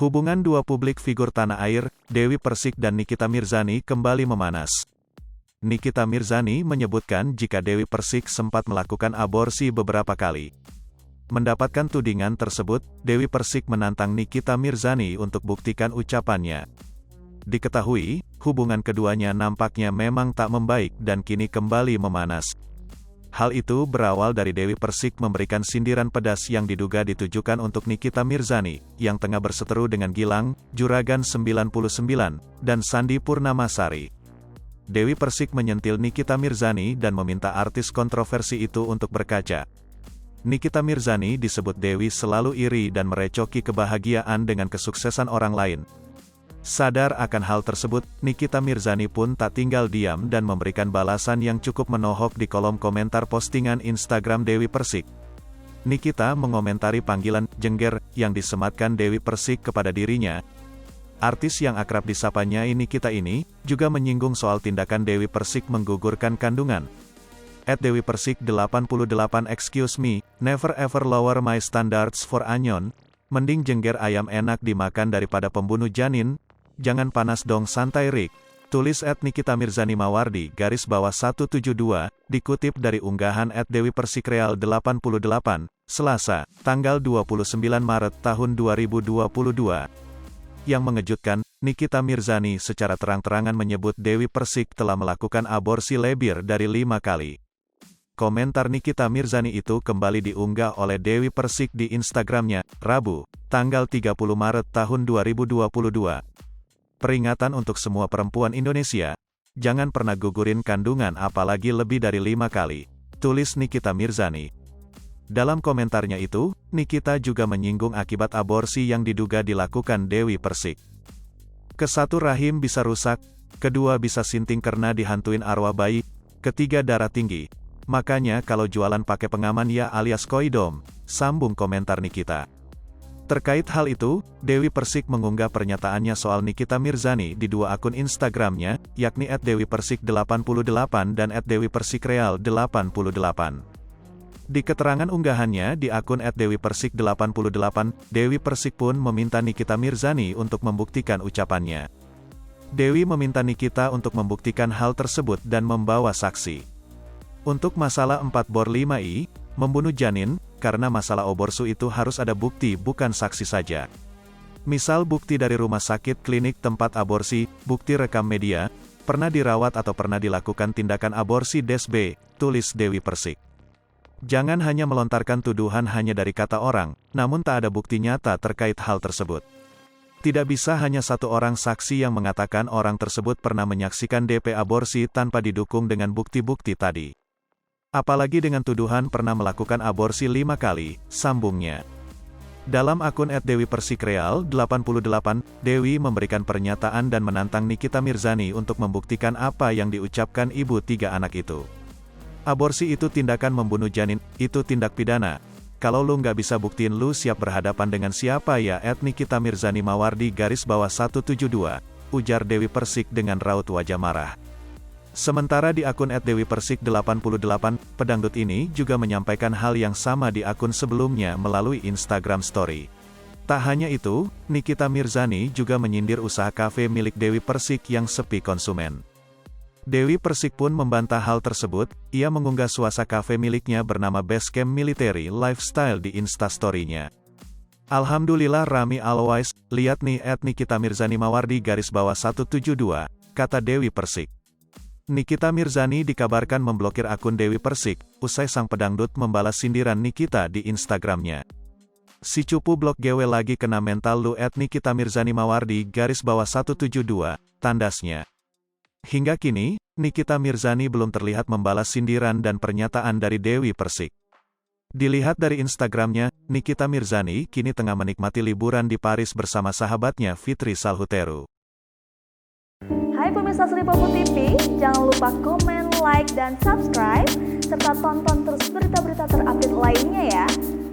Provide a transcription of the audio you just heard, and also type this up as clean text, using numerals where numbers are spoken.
Hubungan dua publik figur tanah air, Dewi Persik dan Nikita Mirzani kembali memanas. Nikita Mirzani menyebutkan jika Dewi Persik sempat melakukan aborsi beberapa kali. Mendapatkan tudingan tersebut, Dewi Persik menantang Nikita Mirzani untuk buktikan ucapannya. Diketahui, hubungan keduanya nampaknya memang tak membaik dan kini kembali memanas. Hal itu berawal dari Dewi Persik memberikan sindiran pedas yang diduga ditujukan untuk Nikita Mirzani, yang tengah berseteru dengan Gilang, Juragan 99, dan Sandi Purnamasari. Dewi Persik menyentil Nikita Mirzani dan meminta artis kontroversi itu untuk berkaca. Nikita Mirzani disebut Dewi selalu iri dan merecoki kebahagiaan dengan kesuksesan orang lain. Sadar akan hal tersebut, Nikita Mirzani pun tak tinggal diam dan memberikan balasan yang cukup menohok di kolom komentar postingan Instagram Dewi Persik. Nikita mengomentari panggilan "jengger" yang disematkan Dewi Persik kepada dirinya. Artis yang akrab disapanya Nikita ini, juga menyinggung soal tindakan Dewi Persik menggugurkan kandungan. @Dewi Persik 88 Excuse me, never ever lower my standards for Anyon. Mending jengger ayam enak dimakan daripada pembunuh janin. Jangan panas dong santai Rick. Tulis @Nikita Mirzani Mawardi _172, dikutip dari unggahan @Dewi Persik Real 88, Selasa, tanggal 29 Maret tahun 2022. Yang mengejutkan, Nikita Mirzani secara terang-terangan menyebut Dewi Persik telah melakukan aborsi lebih dari 5 kali. Komentar Nikita Mirzani itu kembali diunggah oleh Dewi Persik di Instagramnya, Rabu, tanggal 30 Maret tahun 2022. Peringatan untuk semua perempuan Indonesia, jangan pernah gugurin kandungan apalagi lebih dari 5 kali, tulis Nikita Mirzani. Dalam komentarnya itu, Nikita juga menyinggung akibat aborsi yang diduga dilakukan Dewi Persik. Kesatu rahim bisa rusak, kedua bisa sinting karena dihantuin arwah bayi, ketiga darah tinggi. Makanya kalau jualan pakai pengaman ya alias koidom, sambung komentar Nikita. Terkait hal itu, Dewi Persik mengunggah pernyataannya soal Nikita Mirzani di dua akun Instagramnya, yakni @dewipersik88 dan @dewipersikreal88. Di keterangan unggahannya di akun @dewipersik88, Dewi Persik pun meminta Nikita Mirzani untuk membuktikan ucapannya. Dewi meminta Nikita untuk membuktikan hal tersebut dan membawa saksi. Untuk masalah 4/5i, membunuh janin, karena masalah aborsi itu harus ada bukti bukan saksi saja. Misal bukti dari rumah sakit, klinik, tempat aborsi, bukti rekam media, pernah dirawat atau pernah dilakukan tindakan aborsi (DSB), tulis Dewi Persik. Jangan hanya melontarkan tuduhan hanya dari kata orang, namun tak ada bukti nyata terkait hal tersebut. Tidak bisa hanya satu orang saksi yang mengatakan orang tersebut pernah menyaksikan DP aborsi tanpa didukung dengan bukti-bukti tadi. Apalagi dengan tuduhan pernah melakukan aborsi 5 kali, sambungnya. Dalam akun @dewipersikreal88, Dewi memberikan pernyataan dan menantang Nikita Mirzani untuk membuktikan apa yang diucapkan ibu 3 anak itu. Aborsi itu tindakan membunuh janin, itu tindak pidana. Kalau lu nggak bisa buktiin lu siap berhadapan dengan siapa ya @Nikita Mirzani Mawardi _172, ujar Dewi Persik dengan raut wajah marah. Sementara di akun @dewipersik88, pedangdut ini juga menyampaikan hal yang sama di akun sebelumnya melalui Instagram Story. Tak hanya itu, Nikita Mirzani juga menyindir usaha kafe milik Dewi Persik yang sepi konsumen. Dewi Persik pun membantah hal tersebut, ia mengunggah suasana kafe miliknya bernama Basecamp Military Lifestyle di Instastory-nya. Alhamdulillah rami always, lihat nih @Nikita Mirzani Mawardi _172, kata Dewi Persik. Nikita Mirzani dikabarkan memblokir akun Dewi Persik, usai sang pedangdut membalas sindiran Nikita di Instagramnya. Si cupu blok GW lagi kena mental lu @Nikita Mirzani Mawardi _172, tandasnya. Hingga kini, Nikita Mirzani belum terlihat membalas sindiran dan pernyataan dari Dewi Persik. Dilihat dari Instagramnya, Nikita Mirzani kini tengah menikmati liburan di Paris bersama sahabatnya Fitri Salhuteru. Hai pemirsa Sri Popo TV, jangan lupa komen, like, dan subscribe, serta tonton terus